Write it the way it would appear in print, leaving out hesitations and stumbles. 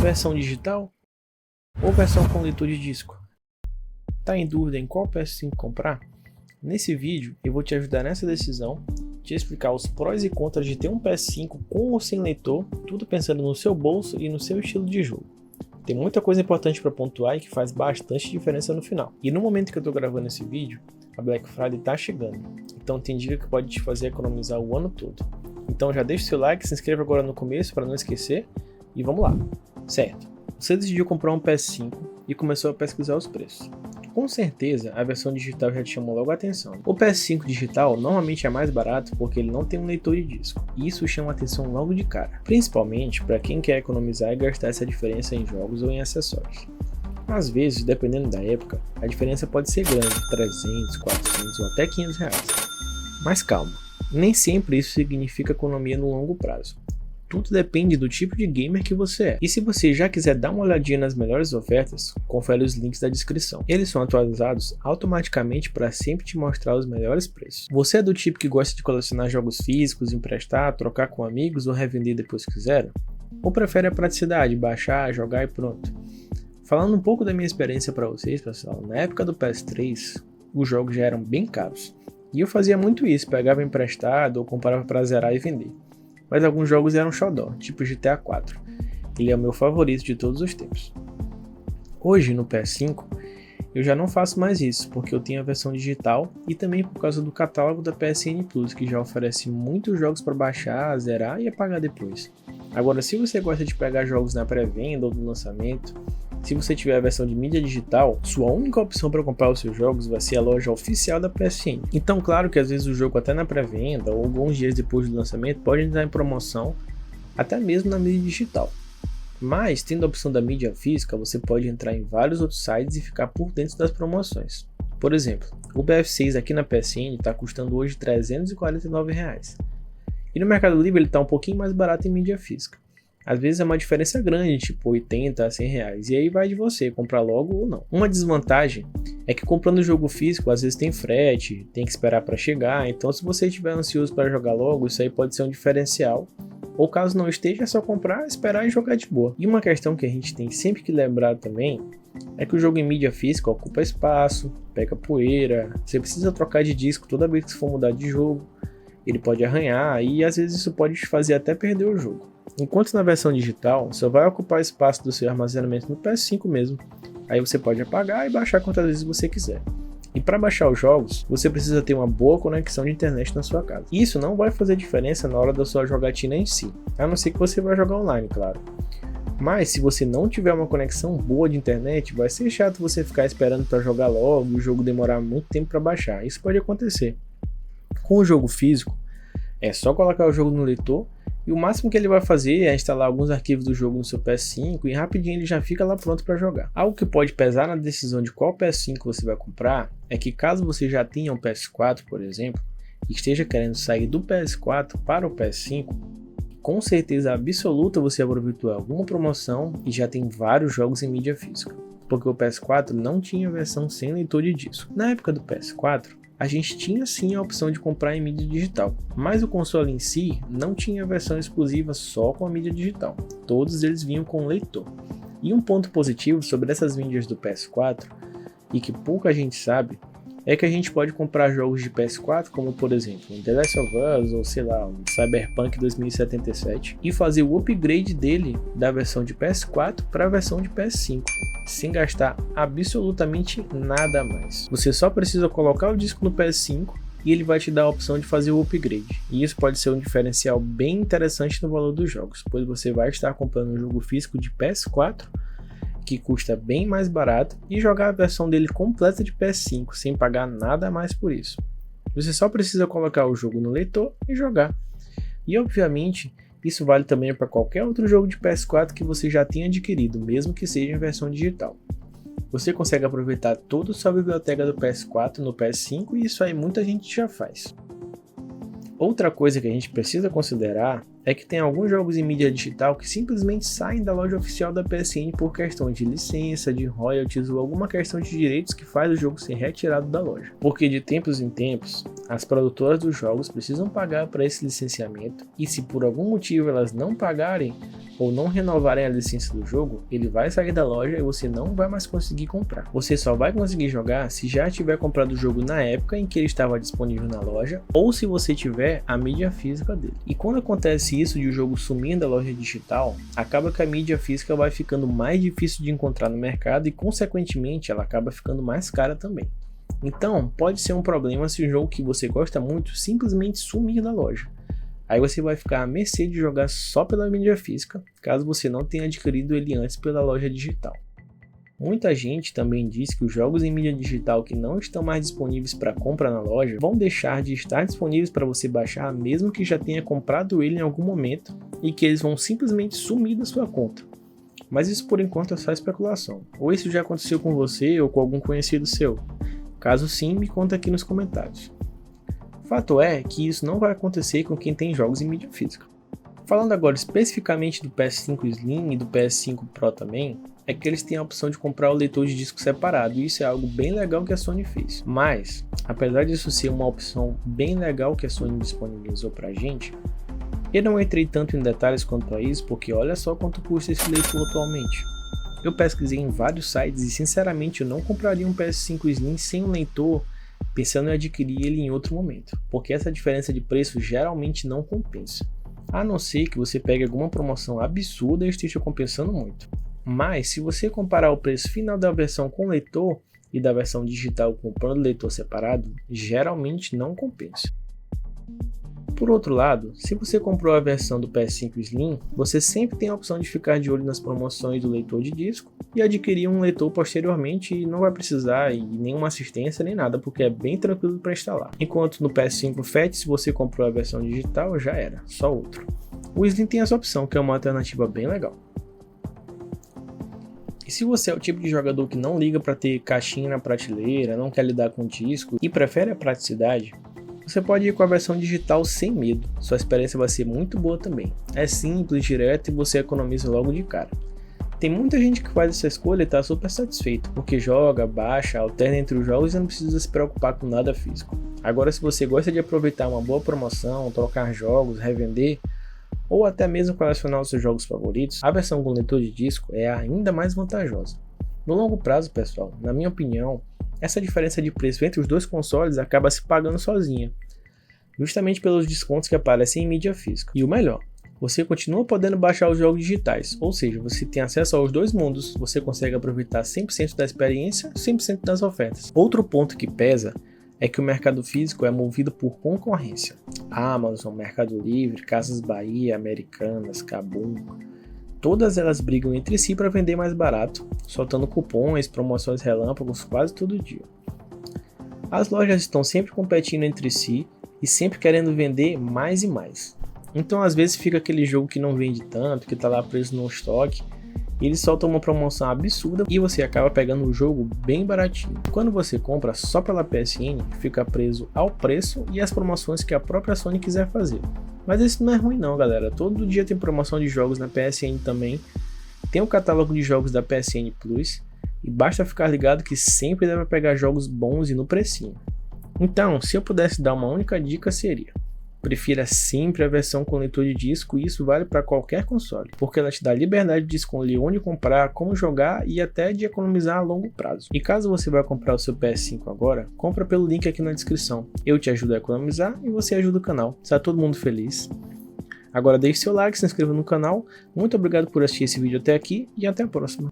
Versão digital ou versão com leitor de disco? Tá em dúvida em qual PS5 comprar? Nesse vídeo eu vou te ajudar nessa decisão, te explicar os prós e contras de ter um PS5 com ou sem leitor, tudo pensando no seu bolso e no seu estilo de jogo. Tem muita coisa importante para pontuar e que faz bastante diferença no final. E no momento que eu estou gravando esse vídeo, a Black Friday está chegando, então tem dica que pode te fazer economizar o ano todo. Então já deixa o seu like, se inscreva agora no começo para não esquecer e vamos lá. Certo, você decidiu comprar um PS5 e começou a pesquisar os preços. Com certeza a versão digital já te chamou logo a atenção. O PS5 digital normalmente é mais barato porque ele não tem um leitor de disco, e isso chama a atenção logo de cara, principalmente para quem quer economizar e gastar essa diferença em jogos ou em acessórios. Às vezes, dependendo da época, a diferença pode ser grande, 300, 400 ou até 500 reais. Mas calma, nem sempre isso significa economia no longo prazo. Tudo depende do tipo de gamer que você é. E se você já quiser dar uma olhadinha nas melhores ofertas, confere os links da descrição. Eles são atualizados automaticamente para sempre te mostrar os melhores preços. Você é do tipo que gosta de colecionar jogos físicos, emprestar, trocar com amigos ou revender depois que quiser? Ou prefere a praticidade, baixar, jogar e pronto? Falando um pouco da minha experiência para vocês, pessoal, na época do PS3, os jogos já eram bem caros. E eu fazia muito isso, pegava emprestado ou comprava para zerar e vender. Mas alguns jogos eram xodó, tipo GTA 4. Ele é o meu favorito de todos os tempos. Hoje, no PS5, eu já não faço mais isso, porque eu tenho a versão digital e também por causa do catálogo da PSN Plus, que já oferece muitos jogos para baixar, zerar e apagar depois. Agora, se você gosta de pegar jogos na pré-venda ou no lançamento, se você tiver a versão de mídia digital, sua única opção para comprar os seus jogos vai ser a loja oficial da PSN. Então, claro que às vezes o jogo até na pré-venda ou alguns dias depois do lançamento pode entrar em promoção, até mesmo na mídia digital. Mas, tendo a opção da mídia física, você pode entrar em vários outros sites e ficar por dentro das promoções. Por exemplo, o BF6 aqui na PSN está custando hoje R$ 349. E no Mercado Livre ele está um pouquinho mais barato em mídia física. Às vezes é uma diferença grande, tipo 80 a 100 reais, e aí vai de você comprar logo ou não. Uma desvantagem é que comprando o jogo físico às vezes tem frete, tem que esperar para chegar, então se você estiver ansioso para jogar logo, isso aí pode ser um diferencial. Ou caso não esteja, é só comprar, esperar e jogar de boa. E uma questão que a gente tem sempre que lembrar também é que o jogo em mídia física ocupa espaço, pega poeira, você precisa trocar de disco toda vez que for mudar de jogo, ele pode arranhar e às vezes isso pode te fazer até perder o jogo. Enquanto na versão digital, só vai ocupar espaço do seu armazenamento no PS5 mesmo, aí você pode apagar e baixar quantas vezes você quiser. E para baixar os jogos, você precisa ter uma boa conexão de internet na sua casa. Isso não vai fazer diferença na hora da sua jogatina em si, a não ser que você vai jogar online, claro. Mas se você não tiver uma conexão boa de internet, vai ser chato você ficar esperando para jogar logo e o jogo demorar muito tempo para baixar. Isso pode acontecer. Com o jogo físico, é só colocar o jogo no leitor e o máximo que ele vai fazer é instalar alguns arquivos do jogo no seu PS5 e rapidinho ele já fica lá pronto para jogar. Algo que pode pesar na decisão de qual PS5 você vai comprar é que caso você já tenha um PS4, por exemplo, e esteja querendo sair do PS4 para o PS5, com certeza absoluta você aproveitou alguma promoção e já tem vários jogos em mídia física, porque o PS4 não tinha versão sem leitor de disco. Na época do PS4, a gente tinha sim a opção de comprar em mídia digital, mas o console em si não tinha versão exclusiva só com a mídia digital, todos eles vinham com leitor. E um ponto positivo sobre essas mídias do PS4, e que pouca gente sabe, é que a gente pode comprar jogos de PS4 como por exemplo um The Last of Us ou sei lá, um Cyberpunk 2077 e fazer o upgrade dele da versão de PS4 para a versão de PS5. Sem gastar absolutamente nada a mais. Você só precisa colocar o disco no PS5 e ele vai te dar a opção de fazer o upgrade. E isso pode ser um diferencial bem interessante no valor dos jogos, pois você vai estar comprando um jogo físico de PS4 que custa bem mais barato e jogar a versão dele completa de PS5 sem pagar nada a mais por isso. Você só precisa colocar o jogo no leitor e jogar. E obviamente isso vale também para qualquer outro jogo de PS4 que você já tenha adquirido, mesmo que seja em versão digital. Você consegue aproveitar toda a sua biblioteca do PS4 no PS5 e isso aí muita gente já faz. Outra coisa que a gente precisa considerar é que tem alguns jogos em mídia digital que simplesmente saem da loja oficial da PSN por questão de licença, de royalties ou alguma questão de direitos que faz o jogo ser retirado da loja. Porque de tempos em tempos, as produtoras dos jogos precisam pagar para esse licenciamento e se por algum motivo elas não pagarem ou não renovarem a licença do jogo, ele vai sair da loja e você não vai mais conseguir comprar. Você só vai conseguir jogar se já tiver comprado o jogo na época em que ele estava disponível na loja ou se você tiver a mídia física dele. E quando acontece isso de o jogo sumir da loja digital, acaba que a mídia física vai ficando mais difícil de encontrar no mercado e consequentemente ela acaba ficando mais cara também. Então pode ser um problema se o jogo que você gosta muito simplesmente sumir da loja. Aí você vai ficar à mercê de jogar só pela mídia física, caso você não tenha adquirido ele antes pela loja digital. Muita gente também diz que os jogos em mídia digital que não estão mais disponíveis para compra na loja vão deixar de estar disponíveis para você baixar mesmo que já tenha comprado ele em algum momento e que eles vão simplesmente sumir da sua conta. Mas isso por enquanto é só especulação. Ou isso já aconteceu com você ou com algum conhecido seu? Caso sim, me conta aqui nos comentários. Fato é que isso não vai acontecer com quem tem jogos em mídia física. Falando agora especificamente do PS5 Slim e do PS5 Pro também, é que eles têm a opção de comprar o leitor de disco separado e isso é algo bem legal que a Sony fez. Mas, apesar disso ser uma opção bem legal que a Sony disponibilizou pra gente, eu não entrei tanto em detalhes quanto a isso porque olha só quanto custa esse leitor atualmente. Eu pesquisei em vários sites e sinceramente eu não compraria um PS5 Slim sem um leitor pensando em adquirir ele em outro momento, porque essa diferença de preço geralmente não compensa, a não ser que você pegue alguma promoção absurda e esteja compensando muito. Mas se você comparar o preço final da versão com leitor e da versão digital comprando leitor separado, geralmente não compensa. Por outro lado, se você comprou a versão do PS5 Slim, você sempre tem a opção de ficar de olho nas promoções do leitor de disco e adquirir um leitor posteriormente e não vai precisar de nenhuma assistência nem nada, porque é bem tranquilo para instalar. Enquanto no PS5 Fat, se você comprou a versão digital, já era, só outro. O Slim tem essa opção, que é uma alternativa bem legal. E se você é o tipo de jogador que não liga para ter caixinha na prateleira, não quer lidar com disco e prefere a praticidade, você pode ir com a versão digital sem medo, sua experiência vai ser muito boa também. É simples, direto e você economiza logo de cara. Tem muita gente que faz essa escolha e está super satisfeito, porque joga, baixa, alterna entre os jogos e não precisa se preocupar com nada físico. Agora se você gosta de aproveitar uma boa promoção, trocar jogos, revender, ou até mesmo colecionar os seus jogos favoritos, a versão com leitor de disco é ainda mais vantajosa. No longo prazo, pessoal, na minha opinião, essa diferença de preço entre os dois consoles acaba se pagando sozinha, justamente pelos descontos que aparecem em mídia física. E o melhor, você continua podendo baixar os jogos digitais, ou seja, você tem acesso aos dois mundos, você consegue aproveitar 100% da experiência, 100% das ofertas. Outro ponto que pesa é que o mercado físico é movido por concorrência. Amazon, Mercado Livre, Casas Bahia, Americanas, Kabum, todas elas brigam entre si para vender mais barato, soltando cupons, promoções relâmpagos quase todo dia. As lojas estão sempre competindo entre si e sempre querendo vender mais e mais. Então às vezes fica aquele jogo que não vende tanto, que está lá preso no estoque, e eles soltam uma promoção absurda e você acaba pegando o jogo bem baratinho. Quando você compra só pela PSN, fica preso ao preço e às promoções que a própria Sony quiser fazer. Mas isso não é ruim não, galera. Todo dia tem promoção de jogos na PSN também. Tem o catálogo de jogos da PSN Plus. E basta ficar ligado que sempre dá pra pegar jogos bons e no precinho. Então, se eu pudesse dar uma única dica seria: prefira sempre a versão com leitor de disco e isso vale para qualquer console, porque ela te dá liberdade de escolher onde comprar, como jogar e até de economizar a longo prazo. E caso você vá comprar o seu PS5 agora, compra pelo link aqui na descrição. Eu te ajudo a economizar e você ajuda o canal. Está todo mundo feliz. Agora deixe seu like, se inscreva no canal. Muito obrigado por assistir esse vídeo até aqui e até a próxima.